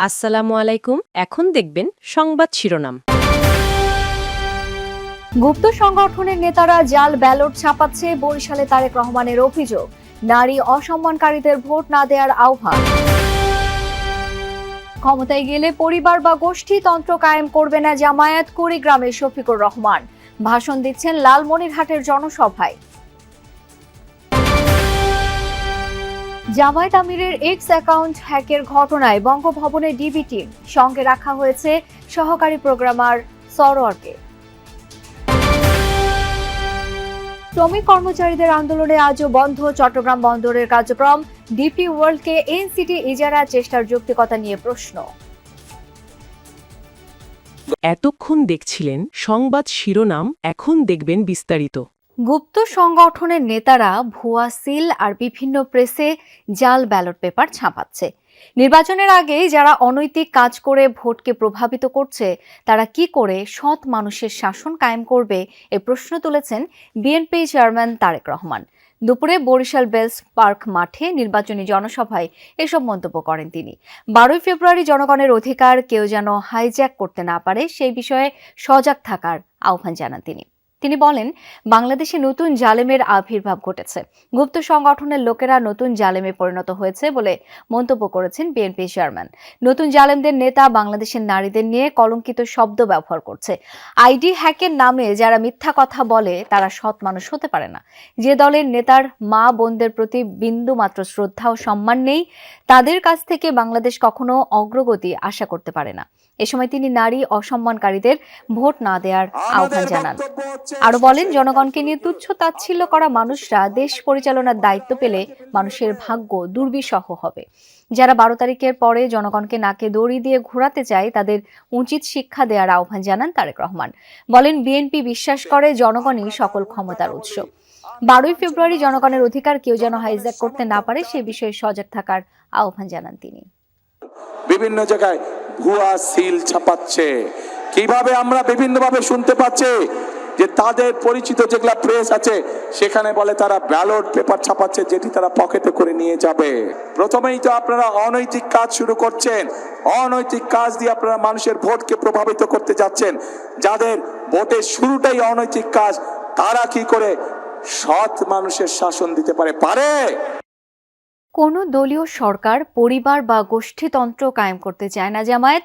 আসসালামু আলাইকুম। এখন দেখবেন সংবাদ শিরোনাম। গুপ্ত সংগঠনের নেতারা জাল ব্যালট ছাপাচ্ছে, বরিশালে তারেক রহমানের অভিযোগ। নারী অসম্মানকারীদের ভোট না দেওয়ার আহ্বান। ক্ষমতায় গেলে পরিবার বা গোষ্ঠীতন্ত্র কায়েম করবে না জামায়াত, কুড়িগ্রামের শফিকুর রহমান ভাষণ দিচ্ছেন লালমনিরহাটের জনসভায়। জামায়াত আমিরের এক্স অ্যাকাউন্ট হ্যাকের ঘটনায় বঙ্গভবনে ডিবি টিম, সঙ্গে রাখা হয়েছে সহকারী প্রোগ্রামার সরোয়ারকে। শ্রমিক কর্মচারীদের আন্দোলনে আজও বন্ধ চট্টগ্রাম বন্দরের কার্যক্রম। ডিপি ওয়ার্ল্ডকে এনসিটি ইজারা চেষ্টার যৌক্তিকতা নিয়ে প্রশ্ন। এতক্ষণ দেখছিলেন সংবাদ শিরোনাম, এখন দেখবেন বিস্তারিত। গুপ্ত সংগঠনের নেতারা ভুয়া সিল আর বিভিন্ন প্রেসে জাল ব্যালট পেপার ছাপাচ্ছে। নির্বাচনের আগে যারা অনৈতিক কাজ করে ভোটকে প্রভাবিত করছে, তারা কি করে সৎ মানুষের শাসন কায়েম করবে, এ প্রশ্ন তুলেছেন বিএনপি চেয়ারম্যান তারেক রহমান। দুপুরে বরিশাল বেলস পার্ক মাঠে নির্বাচনী জনসভায় এসব মন্তব্য করেন তিনি। 12 ফেব্রুয়ারি জনগণের অধিকার কেউ যেন হাইজ্যাক করতে না পারে, সেই বিষয়ে সজাগ থাকার আহ্বান জানান তিনি বলেন, বাংলাদেশে নতুন জালেমের আবির্ভাব ঘটেছে। গুপ্ত সংগঠনের লোকেরা নতুন জালেমে পরিণত হয়েছে বলে মন্তব্য করেছেন বিএনপি চেয়ারম্যান। নতুন জালেমদের নেতা বাংলাদেশের নারীদের নিয়ে কলঙ্কিত শব্দ ব্যবহার করছে। আইডি হ্যাকের নামে যারা মিথ্যা কথা বলে তারা সৎ মানুষ হতে পারে না। যে দলের নেতার মা বোনদের প্রতি বিন্দু মাত্র শ্রদ্ধা ও সম্মান নেই, তাদের কাছ থেকে বাংলাদেশ কখনো অগ্রগতি আশা করতে পারে না। এ সময় তিনি নারী অসম্মানকারীদের ভোট না দেওয়ার আহ্বান জানান। আরো বলেন, জনগণকে নিয়ে তুচ্ছ তাচ্ছিল্য করা মানুষরা দেশ পরিচালনার দায়িত্ব পেলে মানুষের ভাগ্য দুর্বিষহ হবে। যারা 12 তারিখের পরে জনগণকে নাকে দড়ি দিয়ে ঘোরাতে চায়, তাদের উচিত শিক্ষা দেওয়ার আহ্বান জানান তারেক রহমান। বলেন, বিএনপি বিশ্বাস করে জনগণই সকল ক্ষমতার উৎস। 12 ফেব্রুয়ারি জনগণের অধিকার কেউ যেন হাইজ্যাক করতে না পারে, সে বিষয়ে সজাগ থাকার আহ্বান জানান তিনি। বিভিন্ন জায়গায় ভুয়া সিল ছাপাচ্ছে, কিভাবে আমরা বিভিন্নভাবে শুনতে পাচ্ছি যে তাদের পরিচিত যেগুলা প্রেস আছে সেখানে বলে তারা ব্যালট পেপার ছাপাচ্ছে, যেটি তারা পকেটে করে নিয়ে যাবে। প্রথমেই তো আপনারা অনৈতিক কাজ শুরু করছেন, অনৈতিক কাজ দিয়ে আপনারা মানুষের ভোটকে প্রভাবিত করতে যাচ্ছেন। যাদের ভোটের শুরুটাই অনৈতিক কাজ, তারা কি করে সৎ মানুষের শাসন দিতে পারে? কোন দলীয় সরকার পরিবার বা গোষ্ঠীতন্ত্র কায়েম করতে চায় না জামায়াত।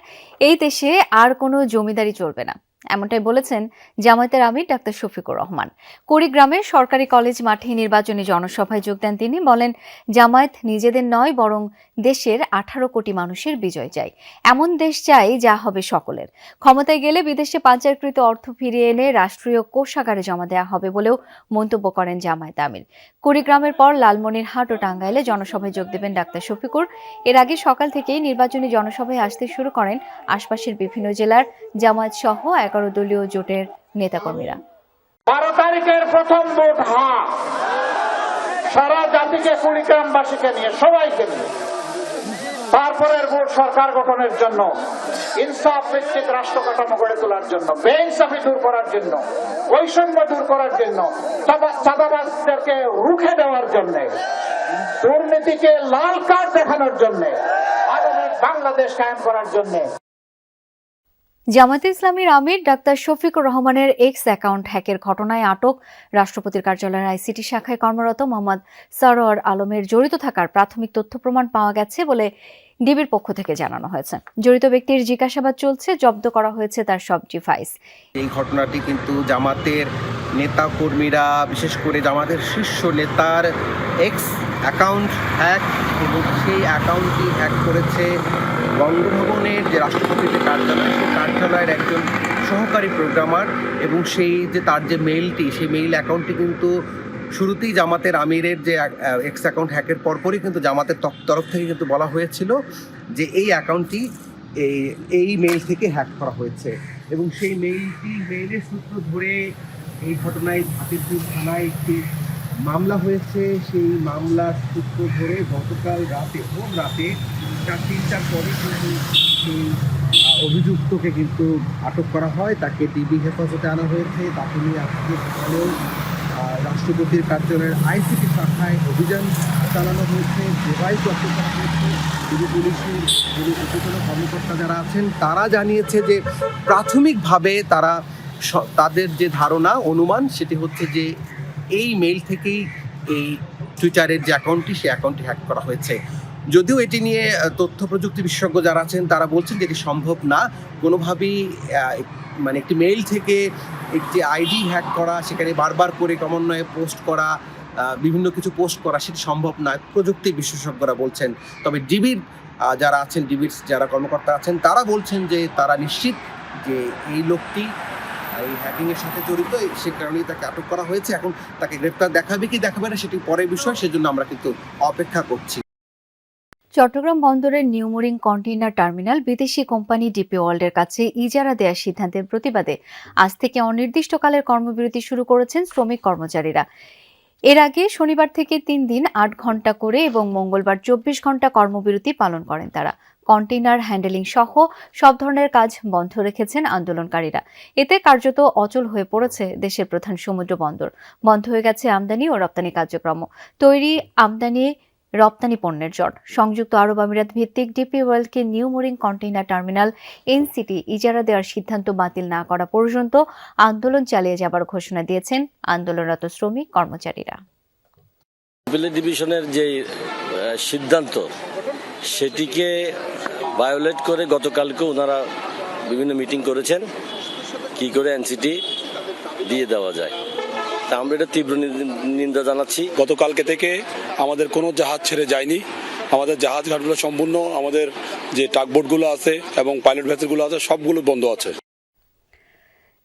এই দেশে আর কোনো জমিদারি চলবে না, এমনটাই বলেছেন জামায়াতের আমির ডাক্তার শফিকুর রহমান। কুড়িগ্রামের সরকারি কলেজ মাঠে নির্বাচনী জনসভায় যোগ দেন তিনি। বলেন, জামায়াত নিজেদের নয়, বরং দেশের 18 কোটি মানুষের বিজয় চাই। এমন দেশ চাই যা হবে সকলের। ক্ষমতায় গেলে বিদেশে পাচারকৃত অর্থ ফিরিয়ে এনে রাষ্ট্রীয় কোষাগারে জমা দেওয়া হবে বলেও মন্তব্য করেন জামায়াত আমির। কুড়িগ্রামের পর লালমনিরহাট ও টাঙ্গাইলে জনসভায় যোগ দেবেন ডাক্তার শফিকুর। এর আগে সকাল থেকেই নির্বাচনী জনসভায় আসতে শুরু করেন আশপাশের বিভিন্ন জেলার জামায়াত সহ 11 দলীয় জোটের নেতাকর্মীরা। 12 তারিখের প্রথম ভোট সারা জাতিকে, কুড়িগ্রামবাসীকে নিয়ে, সবাইকে নিয়ে। তারপরের ভোট সরকার গঠনের জন্য, ইনসাফ ভিত্তিক রাষ্ট্র কাঠামো গড়ে তোলার জন্য, বেইনসাফি দূর করার জন্য, বৈষম্য দূর করার জন্য, চাঁদাবাজদেরকে রুখে দেওয়ার জন্য, দুর্নীতিকে লাল কার্ড দেখানোর জন্য, আধুনিক বাংলাদেশ কায়েম করার জন্য। জামায়াতে ইসলামীর আমির ডাক্তার শফিকুর রহমানের এক্স অ্যাকাউন্ট হ্যাকের ঘটনায় আটক রাষ্ট্রপতির কার্যালয়ের আইসিটি শাখায় কর্মরত মোহাম্মদ সরোয়ার আলমের জড়িত থাকার প্রাথমিক তথ্য প্রমাণ পাওয়া গেছে বলে ডিবির পক্ষ থেকে জানানো হয়েছে। জড়িত ব্যক্তির জিজ্ঞাসাবাদ চলছে, জব্দ করা হয়েছে তার সব ডিভাইস। এই ঘটনাটি কিন্তু জামাতের নেতা কর্মীরা, বিশেষ করে জামাতের শীর্ষ নেতার এক্স অ্যাকাউন্ট হ্যাক, এবং সেই অ্যাকাউন্টটি হ্যাক করেছে বঙ্গভবনের যে রাষ্ট্রপতির যে কার্যালয়, সেই কার্যালয়ের একজন সহকারী প্রোগ্রামার। এবং তার যে মেইলটি, সেই মেইল অ্যাকাউন্টটি কিন্তু শুরুতেই জামাতের আমিরের যে এক্স অ্যাকাউন্ট হ্যাকের পরপরই কিন্তু জামাতের তরফ থেকে কিন্তু বলা হয়েছিল যে এই অ্যাকাউন্টটি এই মেইল থেকে হ্যাক করা হয়েছে। এবং সেই মেইলের সূত্র ধরে এই ঘটনায় হাতিরপুর থানায় একটি মামলা হয়েছে। সেই মামলার সূত্র ধরে গতকাল ভোর রাতে 3টার পরে কিন্তু সেই অভিযুক্তকে কিন্তু আটক করা হয়, তাকে ডিবি হেফাজতে আনা হয়েছে। তাকে নিয়ে আজকে সকালেও রাষ্ট্রপতির কার্যালয়ের আইসিটি শাখায় অভিযান চালানো হয়েছে, ডিভাইস জব্দ করা হয়েছে। পুলিশের ঊর্ধ্বতন কর্মকর্তা যারা আছেন তারা জানিয়েছে যে প্রাথমিকভাবে তাদের যে ধারণা অনুমান সেটি হচ্ছে যে এই মেইল থেকেই এই টুইটারের যে অ্যাকাউন্টটি সেই অ্যাকাউন্টটি হ্যাক করা হয়েছে। যদিও এটি নিয়ে তথ্য প্রযুক্তি বিশেষজ্ঞ যারা আছেন তারা বলছেন যে এটি সম্ভব না কোনোভাবেই, মানে একটি মেইল থেকে একটি আইডি হ্যাক করা, সেখানে বারবার করে ক্রমান্বয়ে পোস্ট করা, বিভিন্ন কিছু পোস্ট করা সেটি সম্ভব নয়, প্রযুক্তি বিশেষজ্ঞরা বলছেন। তবে ডিবির যারা আছেন, ডিবির যারা কর্মকর্তা আছেন তারা বলছেন যে তারা নিশ্চিত যে এই লোকটি এই হ্যাকিংয়ের সাথে জড়িত, সে কারণেই তাকে আটক করা হয়েছে। এখন তাকে গ্রেপ্তার দেখাবে কি দেখাবে না সেটি পরের বিষয়, সেজন্য আমরা কিন্তু অপেক্ষা করছি। চট্টগ্রাম বন্দরের নিউমোরিং কন্টেইনার টার্মিনাল বিদেশি কোম্পানি ডিপি ওয়ার্ল্ডের কাছে ইজারা দেওয়ার সিদ্ধান্তের প্রতিবাদে আজ থেকে অনির্দিষ্টকালের কর্মবিরতি শুরু করেছেন শ্রমিক কর্মচারীরা। এর আগে শনিবার থেকে 3 দিন 8 ঘন্টা করে এবং মঙ্গলবার 24 ঘন্টা কর্মবিরতি পালন করেন তারা। কন্টেইনার হ্যান্ডেলিং সহ সব ধরনের কাজ বন্ধ রেখেছেন আন্দোলনকারীরা। এতে কার্যত অচল হয়ে পড়েছে দেশের প্রধান সমুদ্র বন্দর। বন্ধ হয়ে গেছে আমদানি ও রপ্তানি কার্যক্রম, তৈরি আমদানি রপ্তানি পণ্যের জট। সংযুক্ত আরব আমিরাত ভিত্তিক ডিপি ওয়ার্ল্ডকে নিউমোরিং কন্টেইনার টার্মিনাল এনসিটি ইজারা দেওয়ার সিদ্ধান্ত বাতিল না করা পর্যন্ত আন্দোলন চালিয়ে যাবার ঘোষণা দিয়েছেন আন্দোলনরত শ্রমিক কর্মচারীরা। ডিভিশনের যে সিদ্ধান্ত সেটিকে ভায়োলেট করে গতকালকে ওনারা বিভিন্ন মিটিং করেছেন কি করে এনসিটি দিয়ে দেওয়া যায়। তা আমরা এটা তীব্র নিন্দা জানাচ্ছি। গতকালকে থেকে আমাদের কোনো জাহাজ ছেড়ে যায়নি, আমাদের জাহাজ ঘাটগুলো সম্পূর্ণ, আমাদের যে টাগবোটগুলো আছে এবং পাইলট ভেসেলগুলো আছে সবগুলো বন্ধ আছে।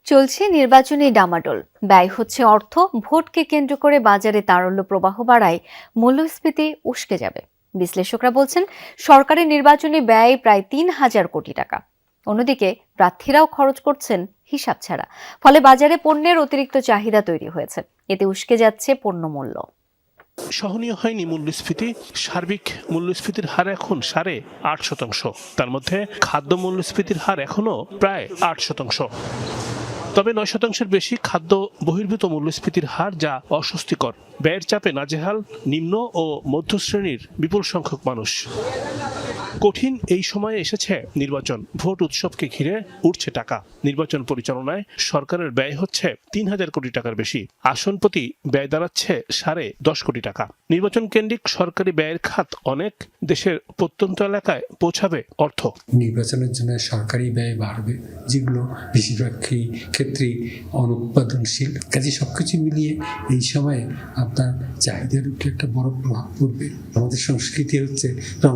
চলছে নির্বাচনী ডামাডোল, ব্যয় হচ্ছে অর্থ। ভোটকে কেন্দ্র করে বাজারে তারল্য প্রবাহ বাড়ায় মূল্যস্ফীতি উস্কে যাবে। বিশ্লেষকরা বলছেন সরকারি নির্বাচনী ব্যয় প্রায় ৩,০০০ কোটি টাকা। অন্যদিকে প্রার্থীরাও খরচ করছেন হিসাব ছাড়া, ফলে বাজারে পণ্যের অতিরিক্ত চাহিদা তৈরি হয়েছে। এতে উস্কে যাচ্ছে পণ্য মূল্য। সহনীয় হয়নি মূল্যস্ফীতি। সার্বিক মূল্যস্ফীতির হার এখন 8.৫%। তার মধ্যে খাদ্য মূল্যস্ফীতির হার এখনো প্রায় 8%। তবে 9%-এর বেশি খাদ্য বহির্ভূত মূল্যস্ফীতির হার, যা অস্বস্তিকর। ব্যয়ের চাপে নাজেহাল নিম্ন ও মধ্যশ্রেণীর বিপুল সংখ্যক মানুষ। কঠিন এই সময়ে এসেছে নির্বাচন। ভোট উৎসবকে ঘিরে উঠছে টাকা। নির্বাচন পরিচালনায় সরকারের ব্যয় হচ্ছে ৩,০০০ কোটি টাকার বেশি। আসন প্রতি ব্যয় দাঁড়াচ্ছে 10.৫ কোটি টাকা। নির্বাচন কেন্দ্রিক সরকারি ব্যয়ের খাত অনেক। দেশের প্রত্যন্ত এলাকায় পৌঁছাবে অর্থ। নির্বাচনের জন্য সরকারি ব্যয় বাড়বে, যেগুলো বেশিরভাগ ক্ষেত্রেই অনুৎপাদনশীল। কাজে সবকিছু মিলিয়ে এই সময়ে আপনার চাহিদার উপরে একটা বড় প্রভাব পড়বে। আমাদের সংস্কৃতি হচ্ছে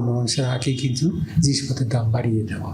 মানুষের আগে কিন্তু জিনিসপত্রের দাম বাড়িয়ে দেওয়া।